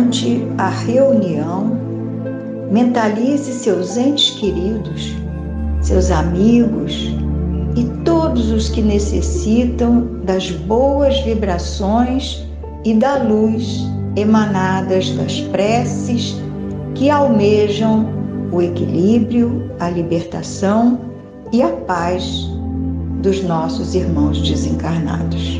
durante a reunião, mentalize seus entes queridos, seus amigos e todos os que necessitam das boas vibrações e da luz emanadas das preces que almejam o equilíbrio, a libertação e a paz dos nossos irmãos desencarnados.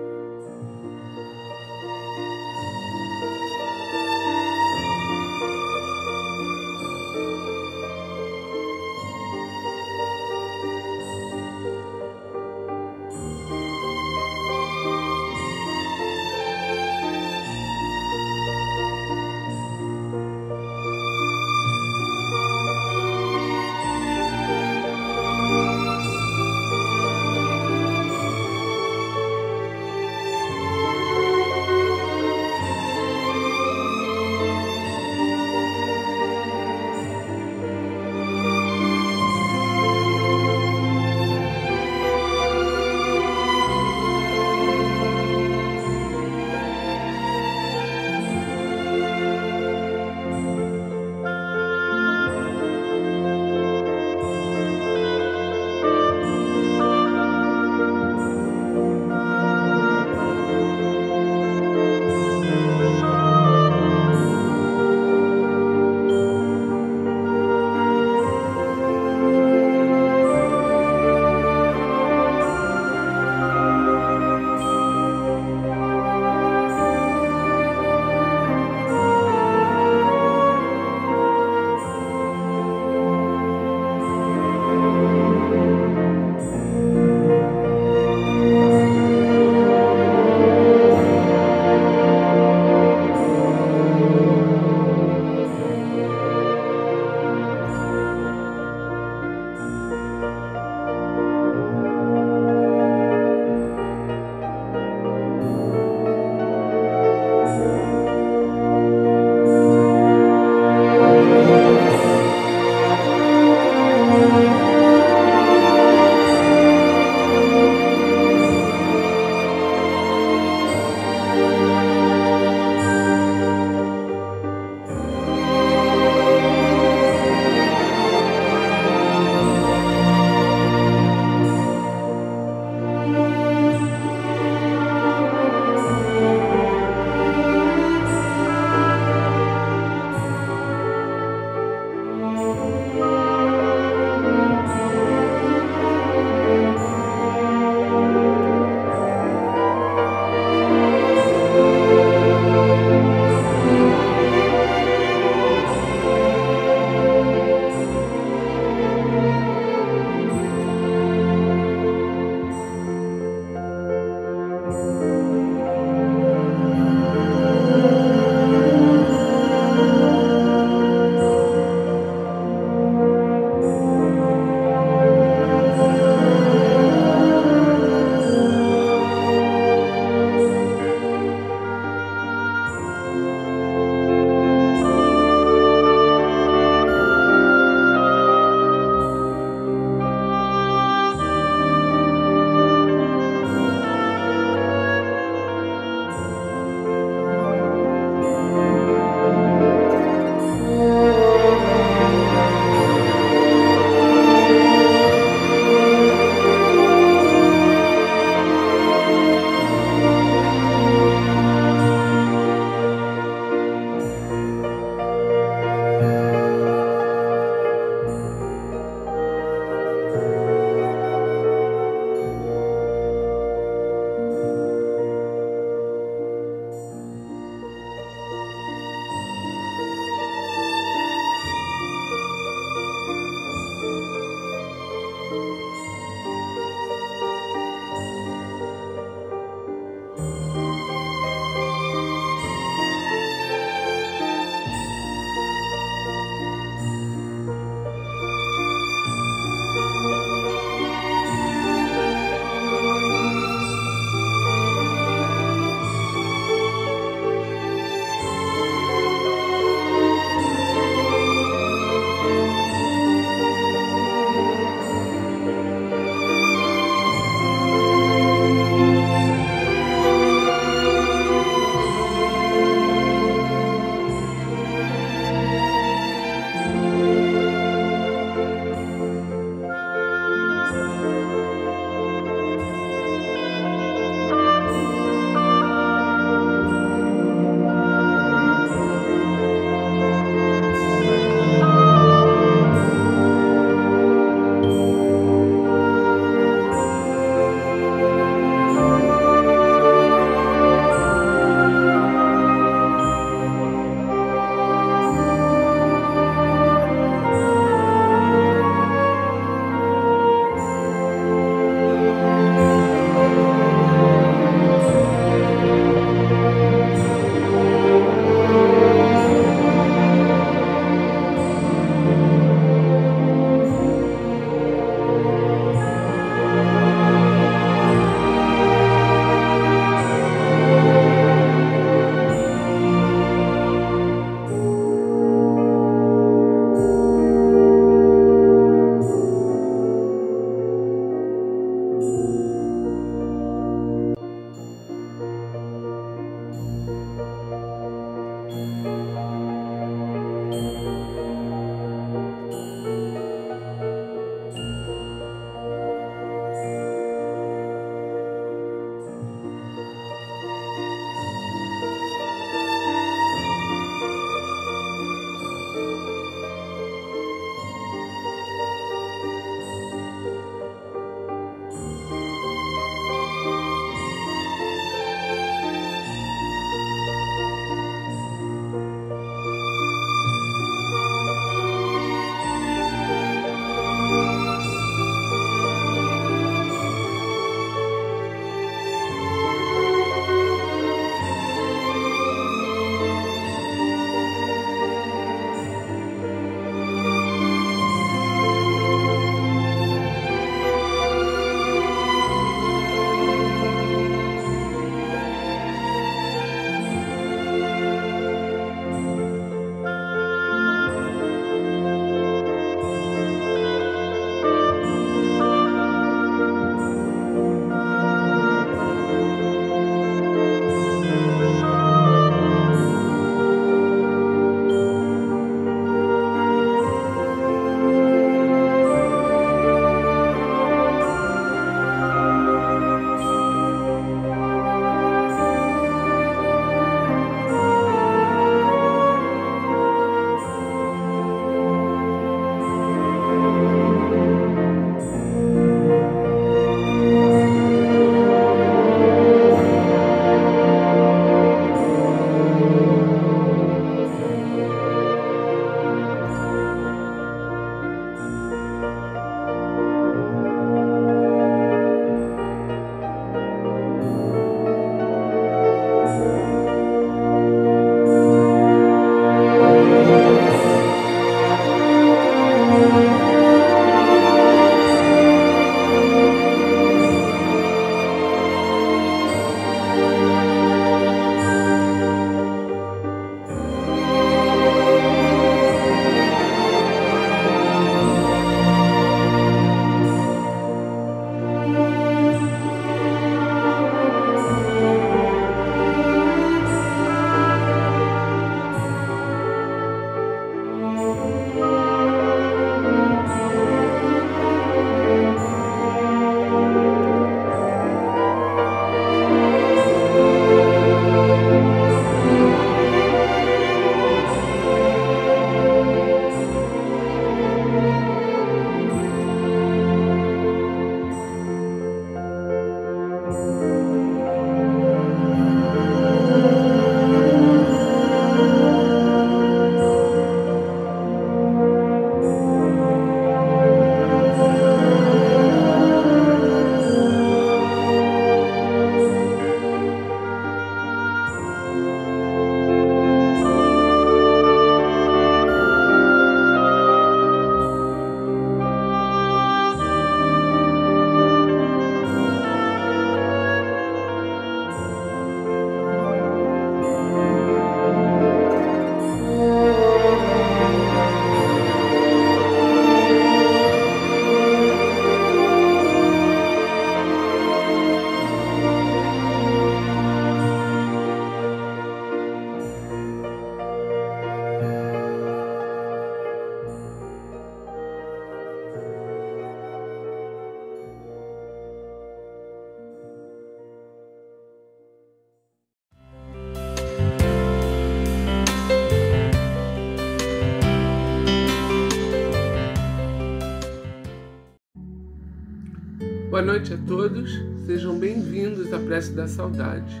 Boa noite a todos, sejam bem-vindos à Prece da Saudade.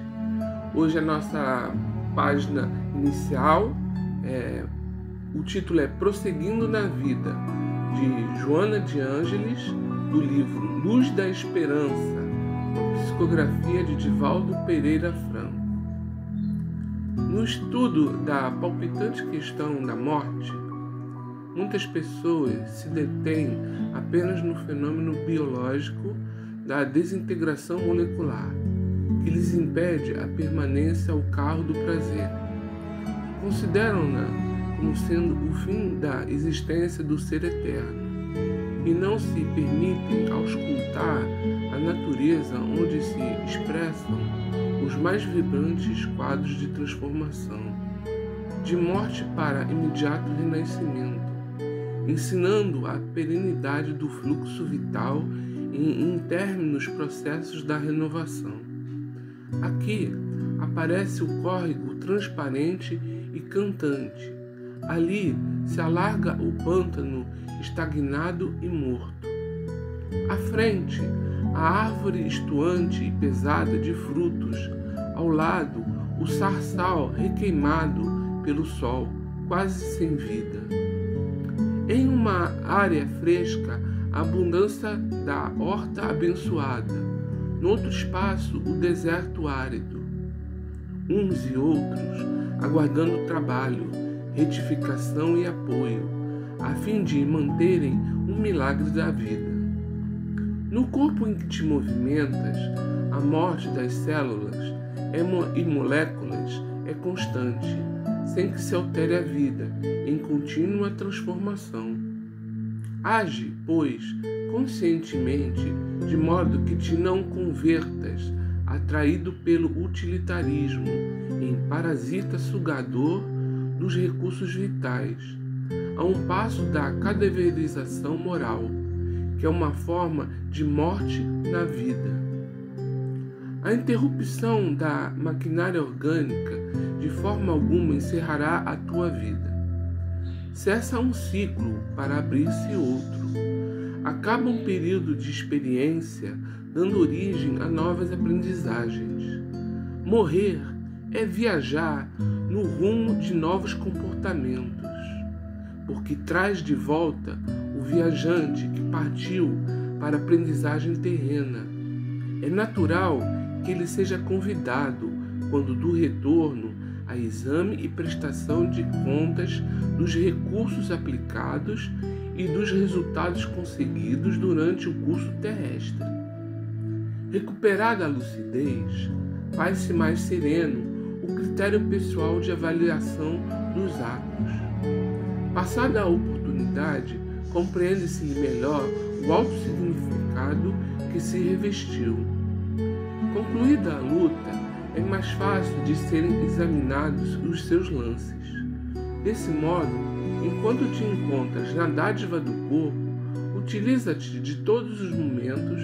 Hoje a nossa página inicial, o título é Prosseguindo na Vida, de Joana de Ângeles, do livro Luz da Esperança, psicografia de Divaldo Pereira Franco. No estudo da palpitante questão da morte, muitas pessoas se detêm apenas no fenômeno biológico da desintegração molecular, que lhes impede a permanência ao carro do prazer. Consideram-na como sendo o fim da existência do ser eterno e não se permitem auscultar a natureza onde se expressam os mais vibrantes quadros de transformação, de morte para imediato renascimento, ensinando a perenidade do fluxo vital em intérminos processos da renovação. Aqui aparece o córrego transparente e cantante. Ali se alarga o pântano estagnado e morto. À frente, a árvore estuante e pesada de frutos. Ao lado, o sarçal requeimado pelo sol, quase sem vida. Em uma área fresca, a abundância da horta abençoada. No outro espaço, o deserto árido. Uns e outros aguardando trabalho, retificação e apoio, a fim de manterem um milagre da vida. No corpo em que te movimentas, a morte das células e moléculas é constante, sem que se altere a vida, em contínua transformação. Age, pois, conscientemente, de modo que te não convertas, atraído pelo utilitarismo, em parasita sugador dos recursos vitais, a um passo da cadaverização moral, que é uma forma de morte na vida. A interrupção da maquinária orgânica de forma alguma encerrará a tua vida. Cessa um ciclo para abrir-se outro. Acaba um período de experiência, dando origem a novas aprendizagens. Morrer é viajar no rumo de novos comportamentos, porque traz de volta o viajante que partiu para a aprendizagem terrena. É natural que ele seja convidado, quando do retorno, a exame e prestação de contas dos recursos aplicados e dos resultados conseguidos durante o curso terrestre. Recuperada a lucidez, faz-se mais sereno o critério pessoal de avaliação dos atos. Passada a oportunidade, compreende-se melhor o alto significado que se revestiu. Concluída a luta, é mais fácil de serem examinados os seus lances. Desse modo, enquanto te encontras na dádiva do corpo, utiliza-te de todos os momentos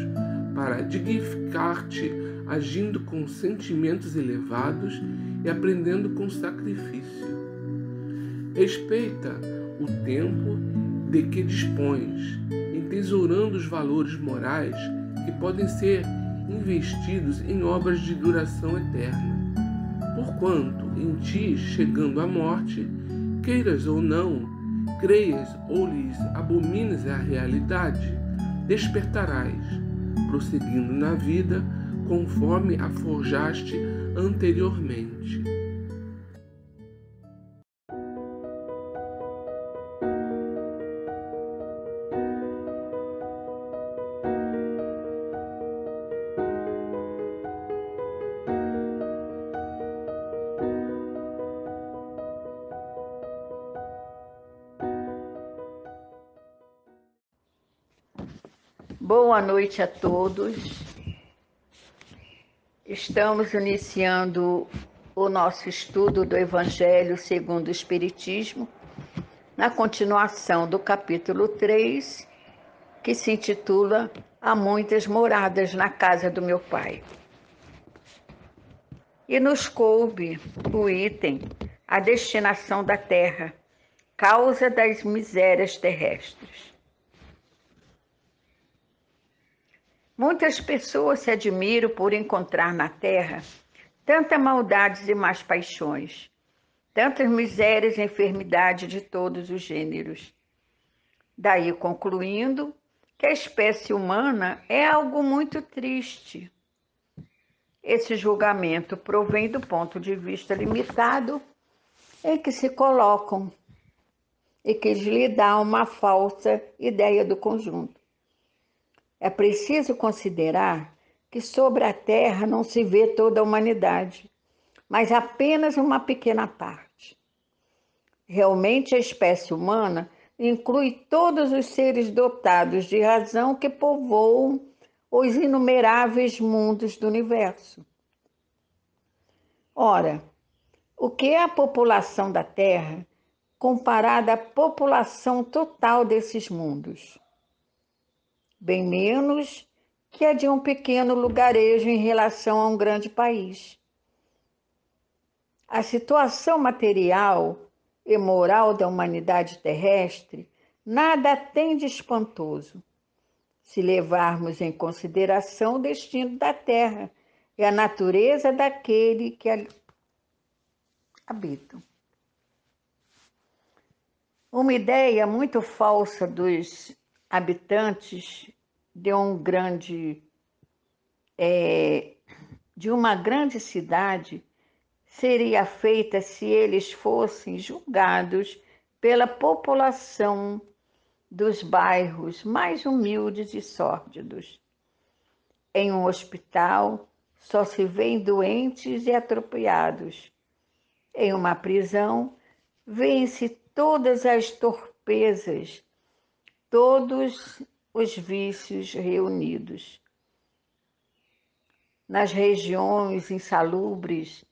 para dignificar-te, agindo com sentimentos elevados e aprendendo com sacrifício. Respeita o tempo de que dispões, entesourando os valores morais que podem ser investidos em obras de duração eterna. Porquanto, em ti, chegando a morte, queiras ou não, creias ou lhes abomines a realidade, despertarás, prosseguindo na vida, conforme a forjaste anteriormente. Boa noite a todos. Estamos iniciando o nosso estudo do Evangelho segundo o Espiritismo, na continuação do capítulo 3, que se intitula Há muitas moradas na casa do meu Pai. E nos coube o item, a destinação da terra, causa das misérias terrestres. Muitas pessoas se admiram por encontrar na Terra tanta maldades e más paixões, tantas misérias e enfermidades de todos os gêneros. Daí concluindo que a espécie humana é algo muito triste. Esse julgamento provém do ponto de vista limitado em que se colocam e que lhe dá uma falsa ideia do conjunto. É preciso considerar que sobre a Terra não se vê toda a humanidade, mas apenas uma pequena parte. Realmente, a espécie humana inclui todos os seres dotados de razão que povoam os inumeráveis mundos do universo. Ora, o que é a população da Terra comparada à população total desses mundos? Bem menos que a de um pequeno lugarejo em relação a um grande país. A situação material e moral da humanidade terrestre nada tem de espantoso, se levarmos em consideração o destino da Terra e a natureza daquele que ali habitam. Uma ideia muito falsa dos habitantes de uma grande cidade seria feita se eles fossem julgados pela população dos bairros mais humildes e sórdidos. Em um hospital só se vêem doentes e atropelados. Em uma prisão vêem-se todas as torpezas, todos os vícios reunidos. Nas regiões insalubres,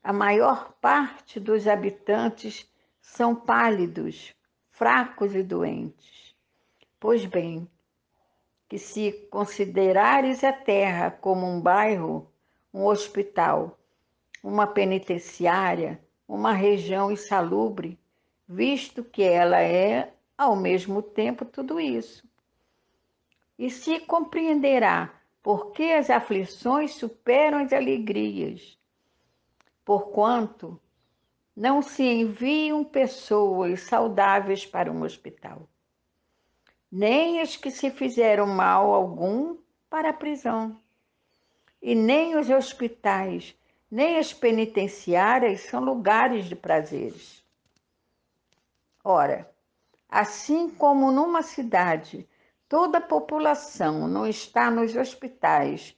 a maior parte dos habitantes são pálidos, fracos e doentes. Pois bem, que se considerares a Terra como um bairro, um hospital, uma penitenciária, uma região insalubre, visto que ela é, ao mesmo tempo, tudo isso. E se compreenderá por que as aflições superam as alegrias, porquanto não se enviam pessoas saudáveis para um hospital, nem as que se fizeram mal algum para a prisão, e nem os hospitais, nem as penitenciárias são lugares de prazeres. Ora, assim como numa cidade toda a população não está nos hospitais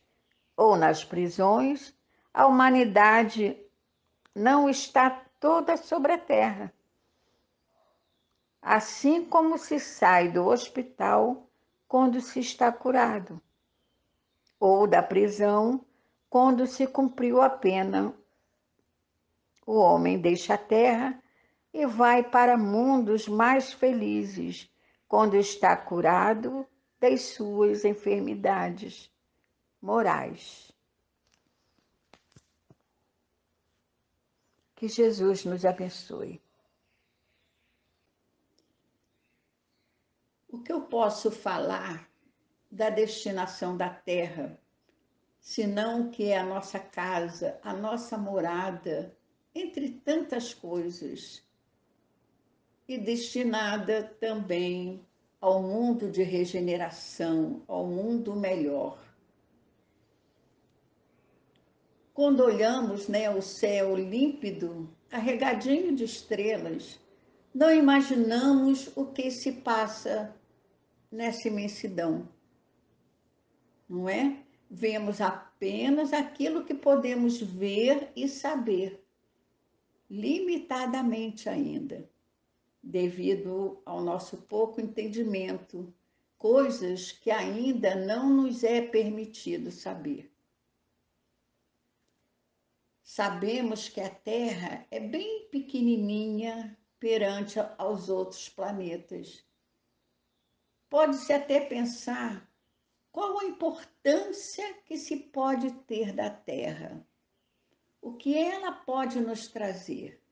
ou nas prisões, a humanidade não está toda sobre a terra. Assim como se sai do hospital quando se está curado, ou da prisão quando se cumpriu a pena, o homem deixa a terra e vai para mundos mais felizes quando está curado das suas enfermidades morais. Que Jesus nos abençoe. O que eu posso falar da destinação da terra, senão que é a nossa casa, a nossa morada, entre tantas coisas, e destinada também ao mundo de regeneração, ao mundo melhor. Quando olhamos, o céu límpido, carregadinho de estrelas, não imaginamos o que se passa nessa imensidão, não é? Vemos apenas aquilo que podemos ver e saber, limitadamente ainda, devido ao nosso pouco entendimento, coisas que ainda não nos é permitido saber. Sabemos que a Terra é bem pequenininha perante aos outros planetas. Pode-se até pensar qual a importância que se pode ter da Terra, o que ela pode nos trazer.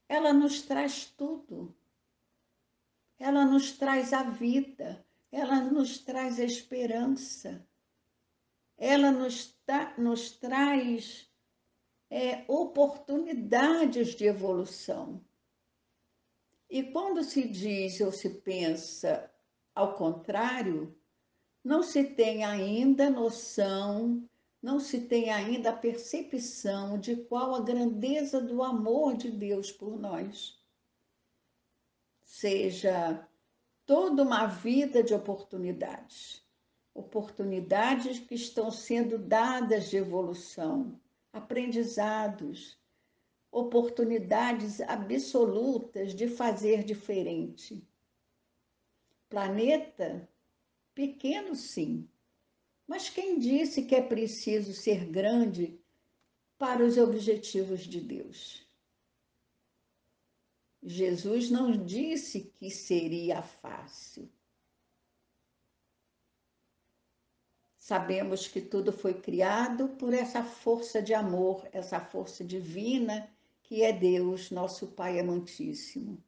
Ela nos traz tudo. Ela nos traz a vida, ela nos traz a esperança, ela nos traz oportunidades de evolução. E quando se diz ou se pensa ao contrário, não se tem ainda noção, não se tem ainda a percepção de qual a grandeza do amor de Deus por nós. Seja toda uma vida de oportunidades, oportunidades que estão sendo dadas de evolução, aprendizados, oportunidades absolutas de fazer diferente. Planeta pequeno, sim, mas quem disse que é preciso ser grande para os objetivos de Deus? Jesus não disse que seria fácil. Sabemos que tudo foi criado por essa força de amor, essa força divina que é Deus, nosso Pai amantíssimo.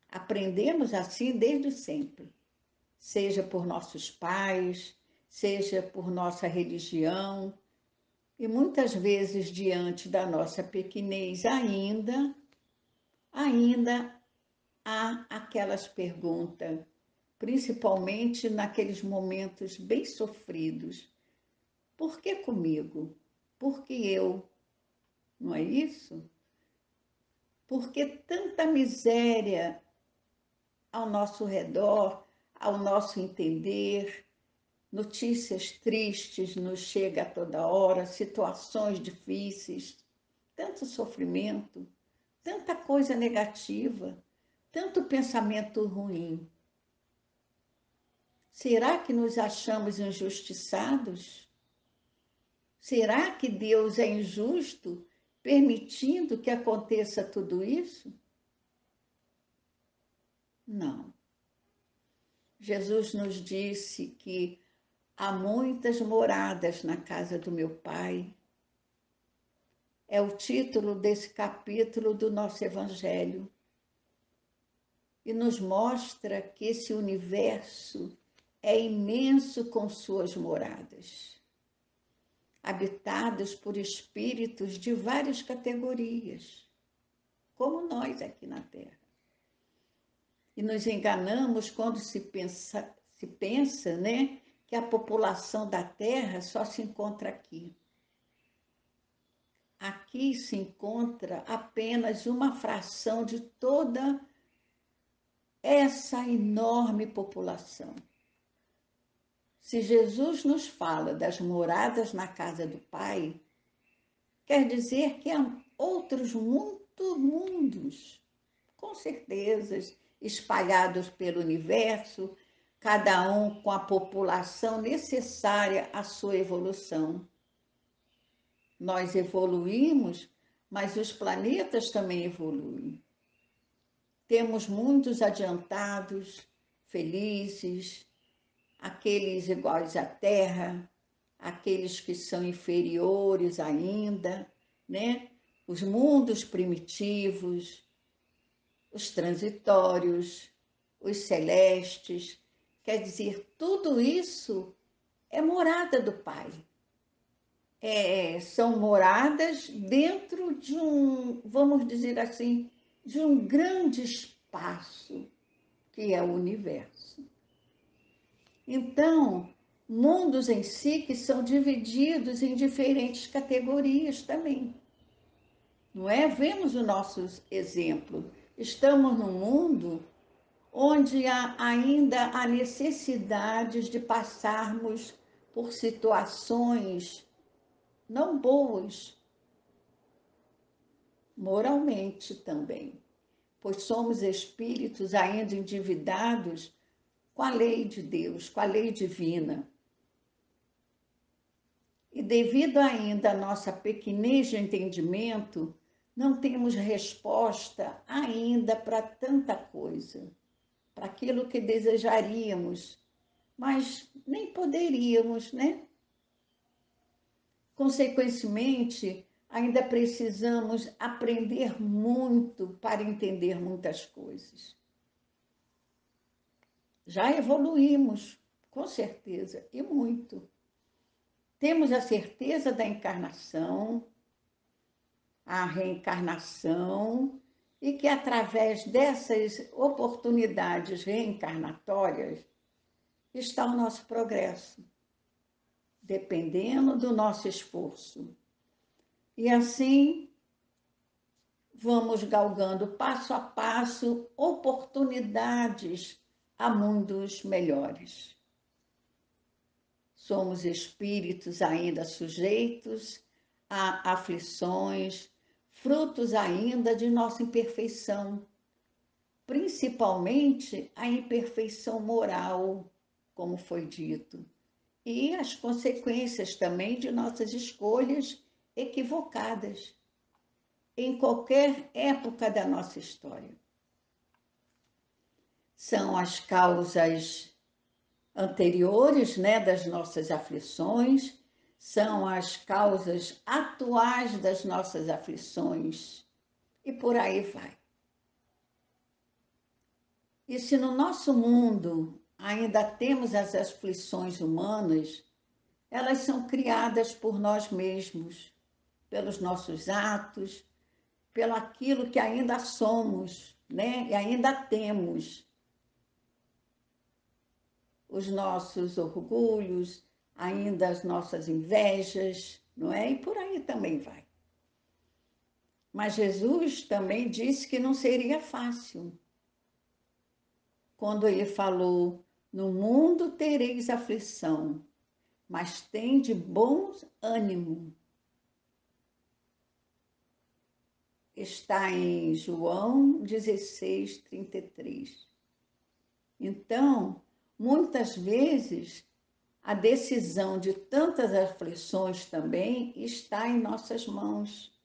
Aprendemos assim desde sempre, seja por nossos pais, seja por nossa religião, e muitas vezes diante da nossa pequenez ainda há aquelas perguntas, principalmente naqueles momentos bem sofridos. Por que comigo? Por que eu? Não é isso? Por que tanta miséria ao nosso redor, ao nosso entender? Notícias tristes nos chegam a toda hora, situações difíceis, tanto sofrimento, tanta coisa negativa, tanto pensamento ruim. Será que nos achamos injustiçados? Será que Deus é injusto permitindo que aconteça tudo isso? Não. Jesus nos disse que há muitas moradas na casa do meu Pai. É o título desse capítulo do nosso Evangelho. E nos mostra que esse universo é imenso com suas moradas, habitados por espíritos de várias categorias, como nós aqui na Terra. E nos enganamos quando se pensa, né, que a população da Terra só se encontra aqui. Aqui se encontra apenas uma fração de toda essa enorme população. Se Jesus nos fala das moradas na casa do Pai, quer dizer que há outros muitos mundos, com certeza, espalhados pelo universo, cada um com a população necessária à sua evolução. Nós evoluímos, mas os planetas também evoluem. Temos mundos adiantados, felizes, aqueles iguais à Terra, aqueles que são inferiores ainda, né? Os mundos primitivos, os transitórios, os celestes. Quer dizer, tudo isso é morada do Pai. São moradas dentro de vamos dizer assim, de um grande espaço que é o universo. Então, mundos em si que são divididos em diferentes categorias também. Não é? Vemos o nosso exemplo. Estamos num mundo onde ainda há necessidades de passarmos por situações não boas, moralmente também, pois somos espíritos ainda endividados com a lei de Deus, com a lei divina. E devido ainda à nossa pequenez de entendimento, não temos resposta ainda para tanta coisa, para aquilo que desejaríamos, mas nem poderíamos, né? Consequentemente, ainda precisamos aprender muito para entender muitas coisas. Já evoluímos, com certeza, e muito. Temos a certeza da encarnação, a reencarnação, e que através dessas oportunidades reencarnatórias está o nosso progresso, dependendo do nosso esforço. E assim vamos galgando passo a passo oportunidades a mundos melhores. Somos espíritos ainda sujeitos a aflições, frutos ainda de nossa imperfeição, principalmente a imperfeição moral, como foi dito, e as consequências também de nossas escolhas equivocadas em qualquer época da nossa história. São as causas anteriores, né, das nossas aflições, são as causas atuais das nossas aflições, e por aí vai. E se no nosso mundo ainda temos as aflições humanas, elas são criadas por nós mesmos, pelos nossos atos, pelo aquilo que ainda somos, né? E ainda temos. Os nossos orgulhos, ainda as nossas invejas, não é? E por aí também vai. Mas Jesus também disse que não seria fácil. Quando ele falou, no mundo tereis aflição, mas tende bom ânimo. Está em João 16, 33. Então, muitas vezes, a decisão de tantas aflições também está em nossas mãos,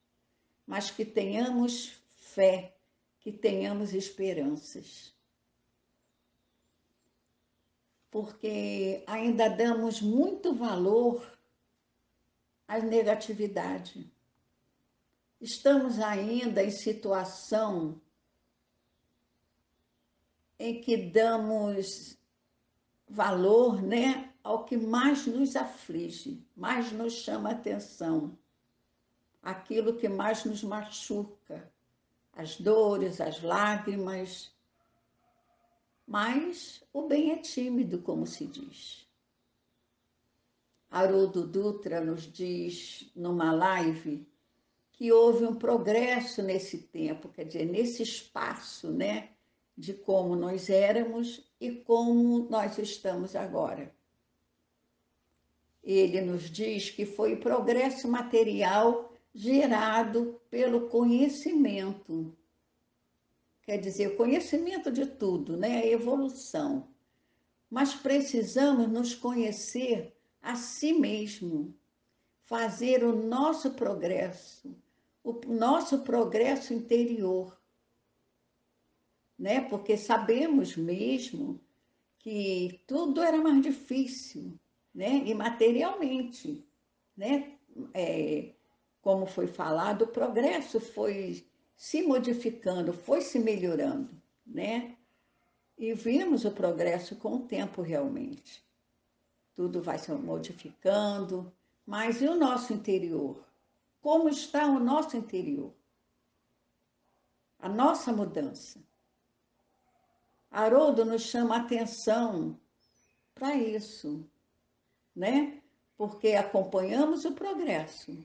mas que tenhamos fé, que tenhamos esperanças. Porque ainda damos muito valor à negatividade. Estamos ainda em situação em que damos valor, né, ao que mais nos aflige, mais nos chama a atenção, aquilo que mais nos machuca, as dores, as lágrimas. Mas o bem é tímido, como se diz. Haroldo Dutra nos diz numa live que houve um progresso nesse tempo, quer dizer, nesse espaço, né, de como nós éramos e como nós estamos agora. Ele nos diz que foi progresso material gerado pelo conhecimento. Quer dizer, o conhecimento de tudo, né, a evolução. Mas precisamos nos conhecer a si mesmo, fazer o nosso progresso interior, né? Porque sabemos mesmo que tudo era mais difícil, né? E materialmente, né? Como foi falado, o progresso foi se modificando, foi se melhorando, né? E vimos o progresso com o tempo realmente. Tudo vai se modificando, mas e o nosso interior? Como está o nosso interior? A nossa mudança. Haroldo nos chama a atenção para isso, né? Porque acompanhamos o progresso,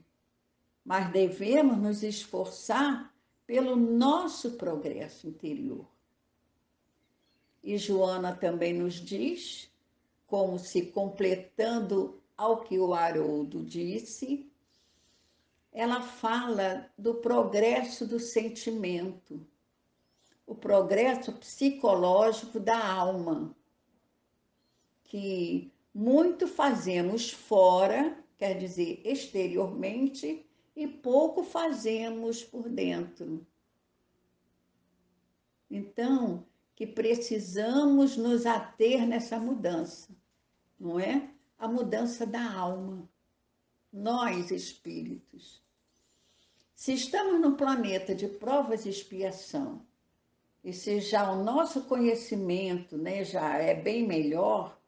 mas devemos nos esforçar pelo nosso progresso interior. E Joana também nos diz, como se completando ao que o Haroldo disse, ela fala do progresso do sentimento, o progresso psicológico da alma, que muito fazemos fora, quer dizer, exteriormente, e pouco fazemos por dentro. Então, que precisamos nos ater nessa mudança, não é? A mudança da alma. Nós, espíritos. Se estamos num planeta de provas e expiação, e se já o nosso conhecimento, né, já é bem melhor,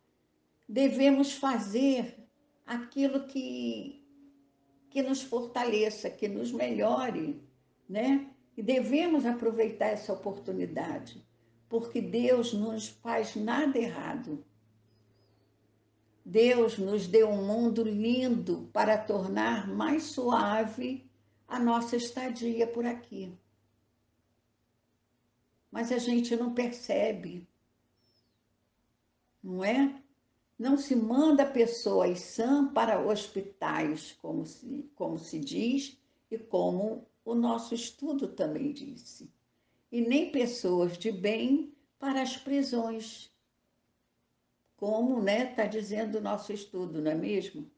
devemos fazer aquilo que nos fortaleça, que nos melhore, né? E devemos aproveitar essa oportunidade, porque Deus não faz nada errado. Deus nos deu um mundo lindo para tornar mais suave a nossa estadia por aqui. Mas a gente não percebe, não é? Não se manda pessoas sãs para hospitais, como se diz, e como o nosso estudo também disse. E nem pessoas de bem para as prisões, como, né, está dizendo o nosso estudo, não é mesmo?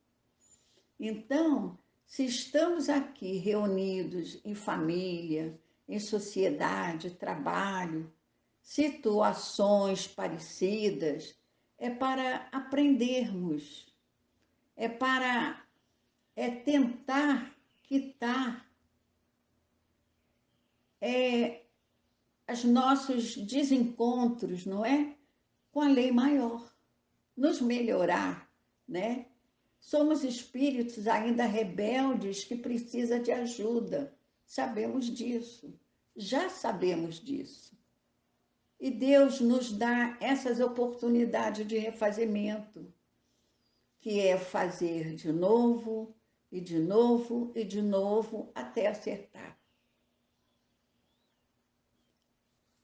Então, se estamos aqui reunidos em família, em sociedade, trabalho, situações parecidas, é para aprendermos, é tentar quitar os nossos desencontros, não é? Com a lei maior, nos melhorar, né? Somos espíritos ainda rebeldes que precisam de ajuda. Sabemos disso, já sabemos disso. E Deus nos dá essas oportunidades de refazimento, que é fazer de novo, e de novo, e de novo, até acertar.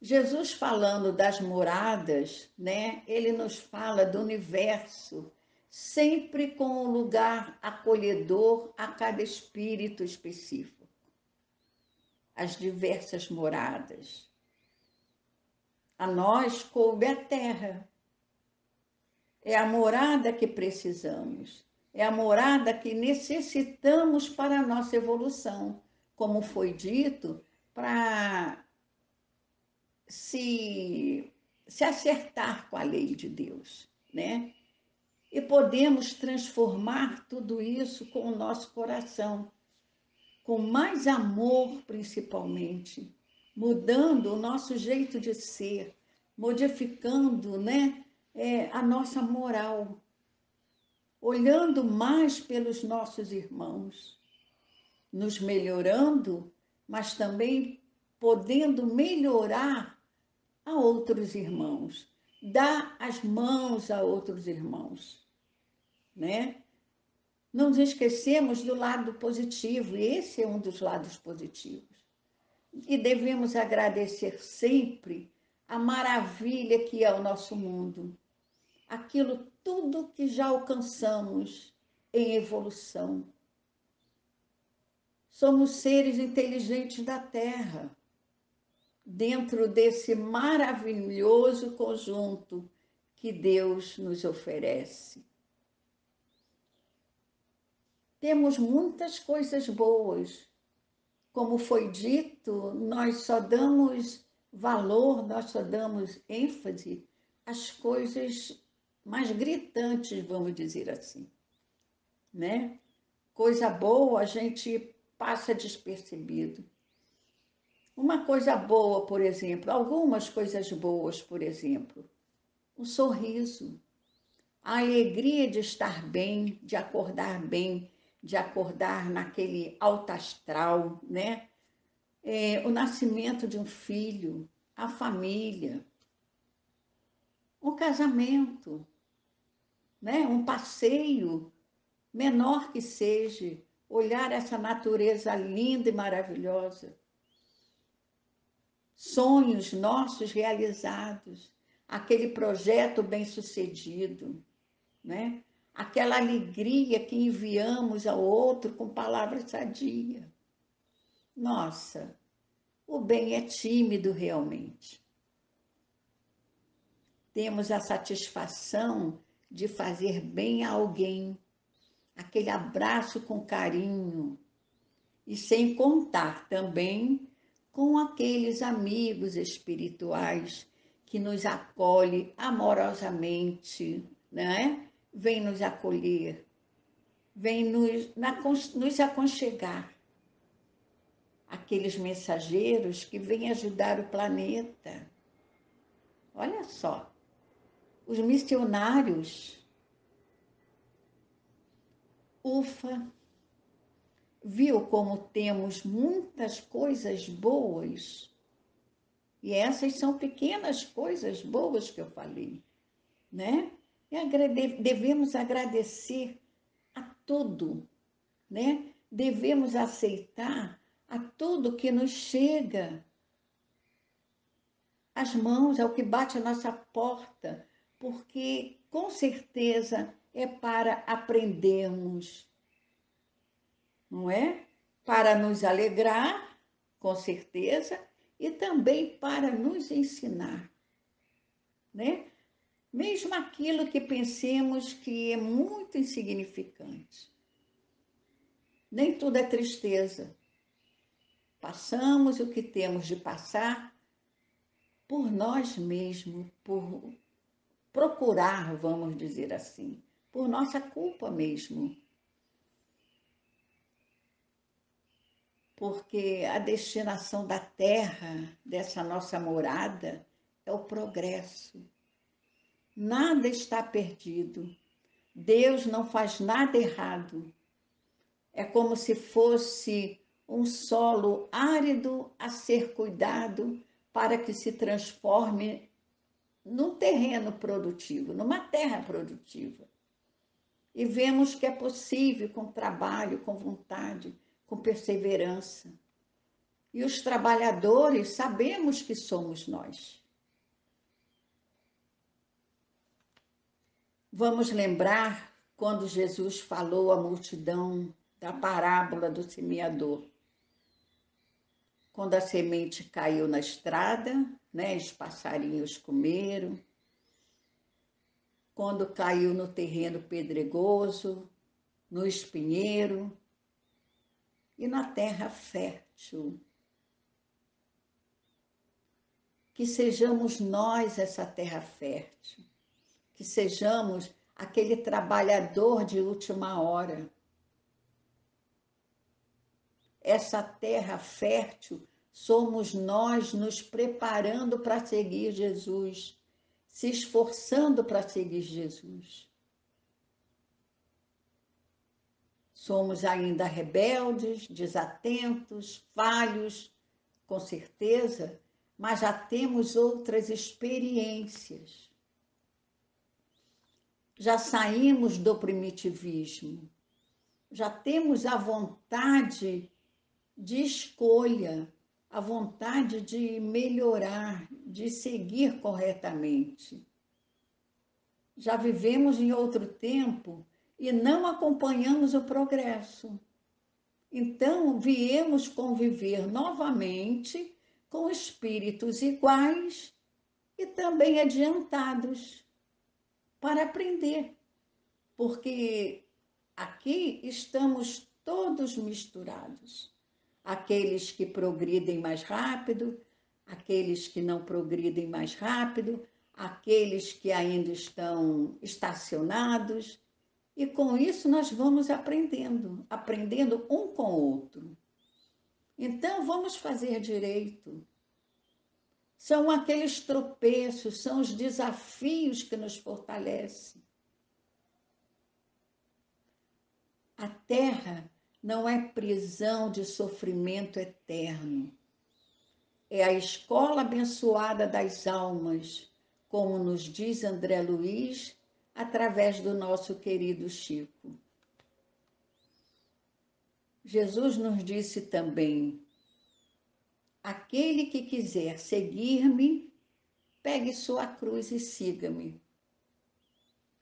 Jesus falando das moradas, né? Ele nos fala do universo, sempre com um lugar acolhedor a cada espírito específico. As diversas moradas. A nós coube a terra. É a morada que precisamos. É a morada que necessitamos para a nossa evolução. Como foi dito, para se acertar com a lei de Deus, né? E podemos transformar tudo isso com o nosso coração, com mais amor principalmente, mudando o nosso jeito de ser, modificando, né, a nossa moral, olhando mais pelos nossos irmãos, nos melhorando, mas também podendo melhorar a outros irmãos, dar as mãos a outros irmãos, né? Não nos esquecemos do lado positivo, e esse é um dos lados positivos. E devemos agradecer sempre a maravilha que é o nosso mundo, aquilo tudo que já alcançamos em evolução. Somos seres inteligentes da Terra, dentro desse maravilhoso conjunto que Deus nos oferece. Temos muitas coisas boas. Como foi dito, nós só damos valor, nós só damos ênfase às coisas mais gritantes, vamos dizer assim, né? Coisa boa a gente passa despercebido. Uma coisa boa, por exemplo, algumas coisas boas, por exemplo, um sorriso, a alegria de estar bem, de acordar naquele alto astral, né? O nascimento de um filho, a família, um casamento, né? Um passeio, menor que seja, olhar essa natureza linda e maravilhosa. Sonhos nossos realizados, aquele projeto bem-sucedido, né? Aquela alegria que enviamos ao outro com palavras sadias. Nossa, o bem é tímido realmente. Temos a satisfação de fazer bem a alguém, aquele abraço com carinho, e sem contar também com aqueles amigos espirituais que nos acolhem amorosamente, né? Vem nos acolher, vem nos aconchegar. aqueles mensageiros que vêm ajudar o planeta. Olha só, os missionários. Ufa, viu como temos muitas coisas boas? E essas são pequenas coisas boas que eu falei, né? E devemos agradecer a tudo, né? Devemos aceitar a tudo que nos chega às mãos, ao que bate a nossa porta, porque com certeza é para aprendermos, não é? Para nos alegrar, com certeza, e também para nos ensinar, né? Mesmo aquilo que pensemos que é muito insignificante. Nem tudo é tristeza. Passamos o que temos de passar por nós mesmos, por procurar, vamos dizer assim, por nossa culpa mesmo. Porque a destinação da terra, dessa nossa morada, é o progresso. Nada está perdido. Deus não faz nada errado. É como se fosse um solo árido a ser cuidado para que se transforme num terreno produtivo, numa terra produtiva. E vemos que é possível com trabalho, com vontade, com perseverança. E os trabalhadores sabemos que somos nós. Vamos lembrar quando Jesus falou à multidão da parábola do semeador. Quando a semente caiu na estrada, né, os passarinhos comeram. Quando caiu no terreno pedregoso, no espinheiro e na terra fértil. Que sejamos nós essa terra fértil, que sejamos aquele trabalhador de última hora. Essa terra fértil somos nós nos preparando para seguir Jesus, se esforçando para seguir Jesus. Somos ainda rebeldes, desatentos, falhos, com certeza, mas já temos outras experiências. Já saímos do primitivismo, já temos a vontade de escolha, a vontade de melhorar, de seguir corretamente. Já vivemos em outro tempo e não acompanhamos o progresso. Então, viemos conviver novamente com espíritos iguais e também adiantados para aprender, porque aqui estamos todos misturados. Aqueles que progridem mais rápido, aqueles que não progridem mais rápido, aqueles que ainda estão estacionados. E com isso nós vamos aprendendo um com o outro. Então vamos fazer direito. São aqueles tropeços, são os desafios que nos fortalecem. A terra não é prisão de sofrimento eterno. É a escola abençoada das almas, como nos diz André Luiz, através do nosso querido Chico. Jesus nos disse também: aquele que quiser seguir-me, pegue sua cruz e siga-me.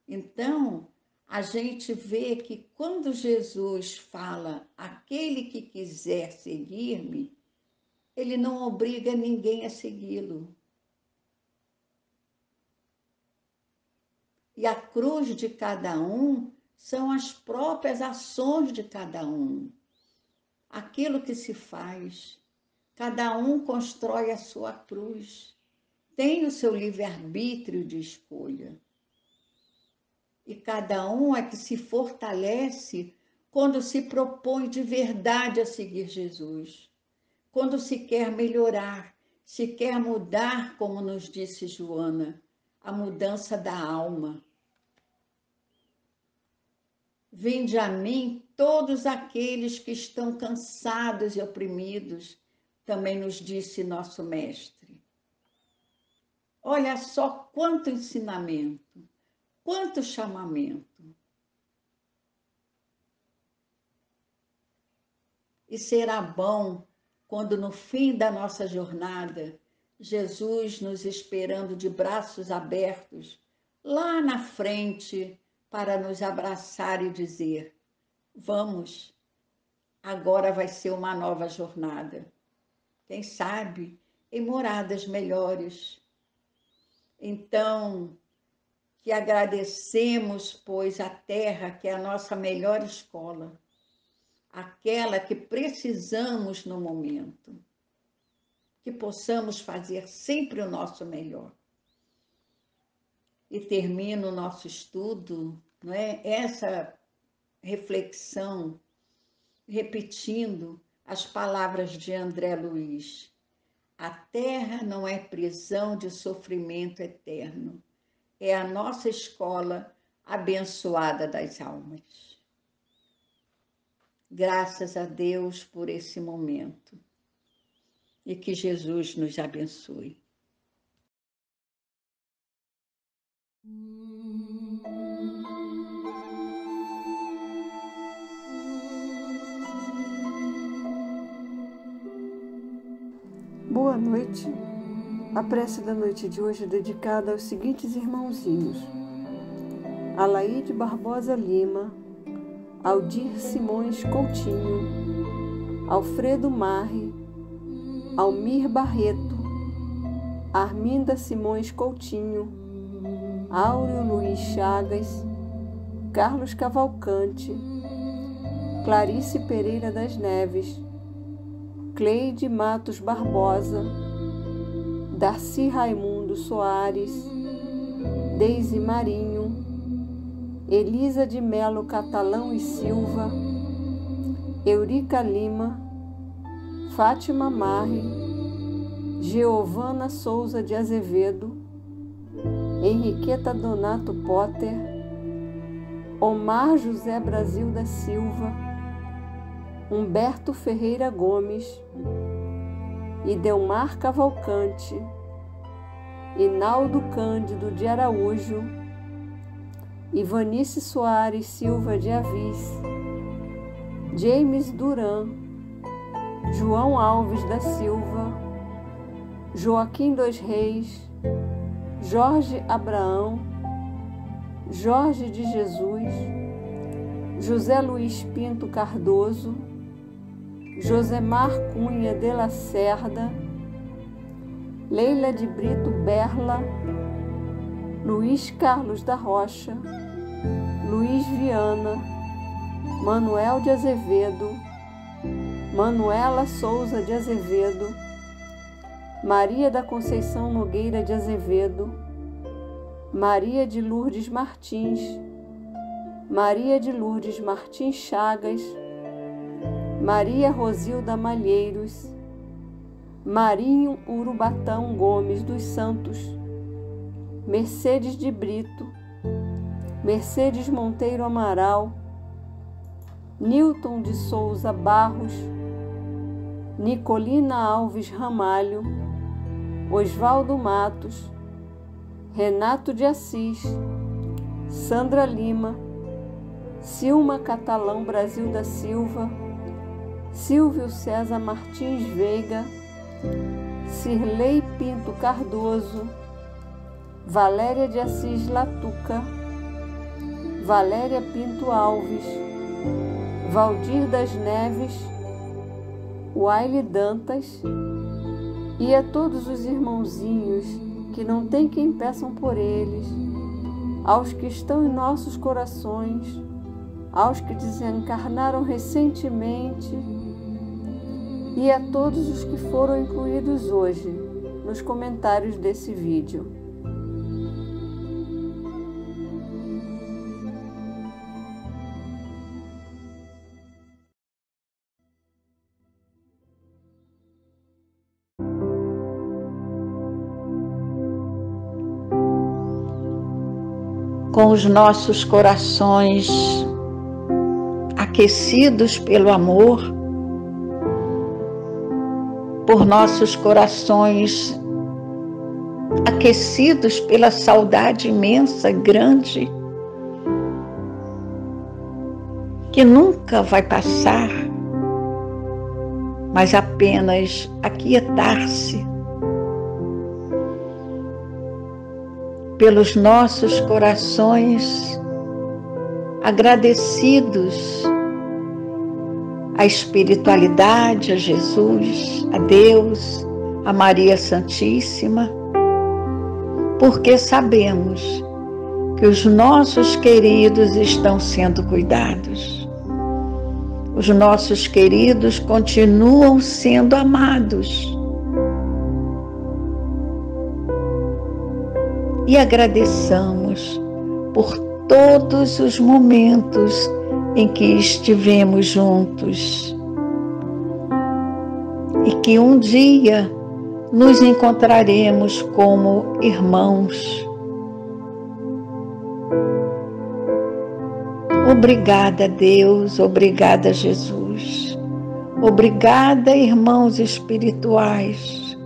Então, a gente vê que quando Jesus fala aquele que quiser seguir-me, ele não obriga ninguém a segui-lo. E a cruz de cada um são as próprias ações de cada um. Aquilo que se faz. Cada um constrói a sua cruz. Tem o seu livre-arbítrio de escolha. E cada um é que se fortalece quando se propõe de verdade a seguir Jesus. quando se quer melhorar, se quer mudar, como nos disse Joana, a mudança da alma. Vinde a mim todos aqueles que estão cansados e oprimidos, também nos disse nosso Mestre. Olha só quanto ensinamento, quanto chamamento. E será bom quando no fim da nossa jornada, Jesus nos esperando de braços abertos, lá na frente, para nos abraçar e dizer: vamos, agora vai ser uma nova jornada. Quem sabe em moradas melhores. Então, que agradecemos, pois, a terra, que é a nossa melhor escola, aquela que precisamos no momento, que possamos fazer sempre o nosso melhor. E termino o nosso estudo, não é? Essa reflexão, repetindo as palavras de André Luiz: a terra não é prisão de sofrimento eterno, é a nossa escola abençoada das almas. Graças a Deus por esse momento e que Jesus nos abençoe. Boa noite. A prece da noite de hoje é dedicada aos seguintes irmãozinhos: Alaide Barbosa Lima, Aldir Simões Coutinho, Alfredo Marre, Almir Barreto, Arminda Simões Coutinho, Áureo Luiz Chagas, Carlos Cavalcante, Clarice Pereira das Neves, Cleide Matos Barbosa, Darcy Raimundo Soares, Deise Marinho, Elisa de Melo Catalão e Silva, Eurica Lima, Fátima Marre, Giovana Souza de Azevedo, Henriqueta Donato Potter, Omar José Brasil da Silva, Humberto Ferreira Gomes, Idelmar Cavalcante, Inaldo Cândido de Araújo, Ivanice Soares Silva de Avis, James Duran, João Alves da Silva, Joaquim dos Reis, Jorge Abraão, Jorge de Jesus, José Luiz Pinto Cardoso, Josemar Cunha de Lacerda, Leila de Brito Berla, Luiz Carlos da Rocha, Luiz Viana, Manuel de Azevedo, Manuela Souza de Azevedo, Maria da Conceição Nogueira de Azevedo, Maria de Lourdes Martins, Maria de Lourdes Martins Chagas, Maria Rosilda Malheiros, Marinho Urubatão Gomes dos Santos, Mercedes de Brito, Mercedes Monteiro Amaral, Nilton de Souza Barros, Nicolina Alves Ramalho, Osvaldo Matos, Renato de Assis, Sandra Lima, Silma Catalão Brasil da Silva, Silvio César Martins Veiga, Cirlei Pinto Cardoso, Valéria de Assis Latuca, Valéria Pinto Alves, Valdir das Neves, Waile Dantas, e a todos os irmãozinhos que não tem quem peçam por eles, aos que estão em nossos corações, aos que desencarnaram recentemente e a todos os que foram incluídos hoje nos comentários desse vídeo. com os nossos corações aquecidos pelo amor, por nossos corações aquecidos pela saudade imensa, grande, que nunca vai passar, mas apenas aquietar-se, pelos nossos corações agradecidos à espiritualidade, a Jesus, a Deus, a Maria Santíssima, porque sabemos que os nossos queridos estão sendo cuidados. Os nossos queridos continuam sendo amados. E agradeçamos por todos os momentos em que estivemos juntos e que um dia nos encontraremos como irmãos. Obrigada, Deus, obrigada, Jesus. Obrigada, irmãos espirituais,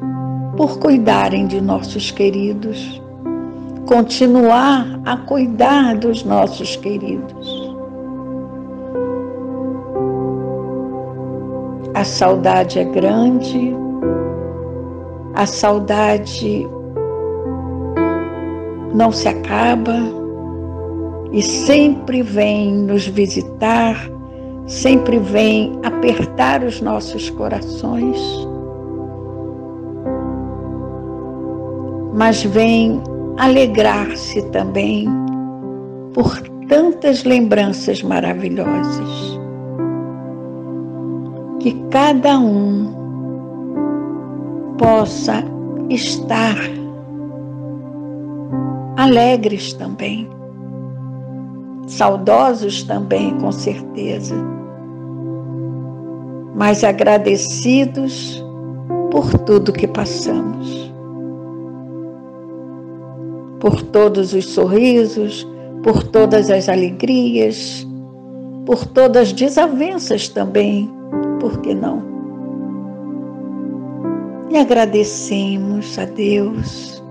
por cuidarem de nossos queridos. Continuar a cuidar dos nossos queridos. A saudade é grande, a saudade não se acaba e sempre vem nos visitar, sempre vem apertar os nossos corações, mas vem alegrar-se também por tantas lembranças maravilhosas. Que cada um possa estar alegres também, saudosos também, com certeza, mas agradecidos por tudo que passamos. Por todos os sorrisos, por todas as alegrias, por todas as desavenças também, por que não? E agradecemos a Deus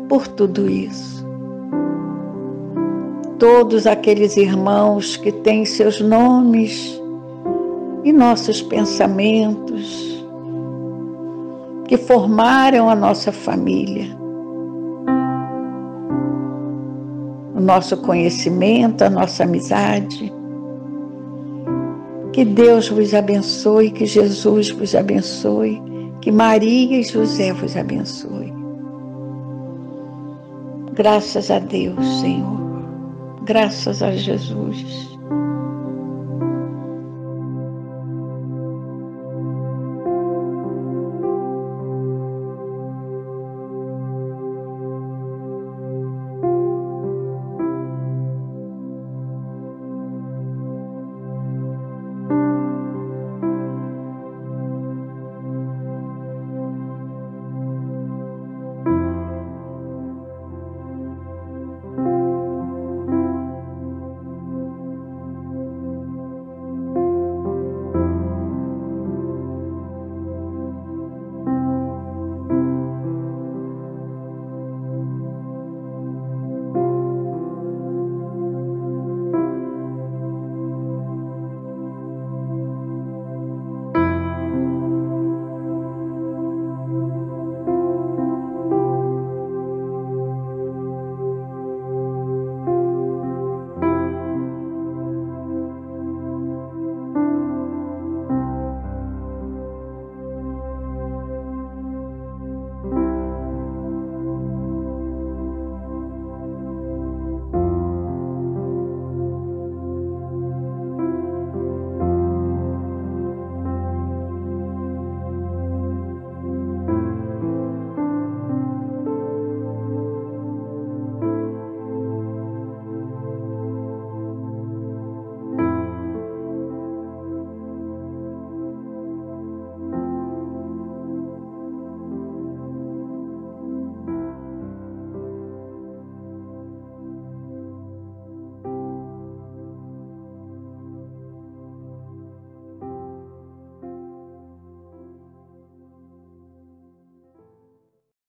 por tudo isso. Todos aqueles irmãos que têm seus nomes e nossos pensamentos, que formaram a nossa família, o nosso conhecimento, a nossa amizade. Que Deus vos abençoe, que Jesus vos abençoe, que Maria e José vos abençoe. Graças a Deus, Senhor. Graças a Jesus.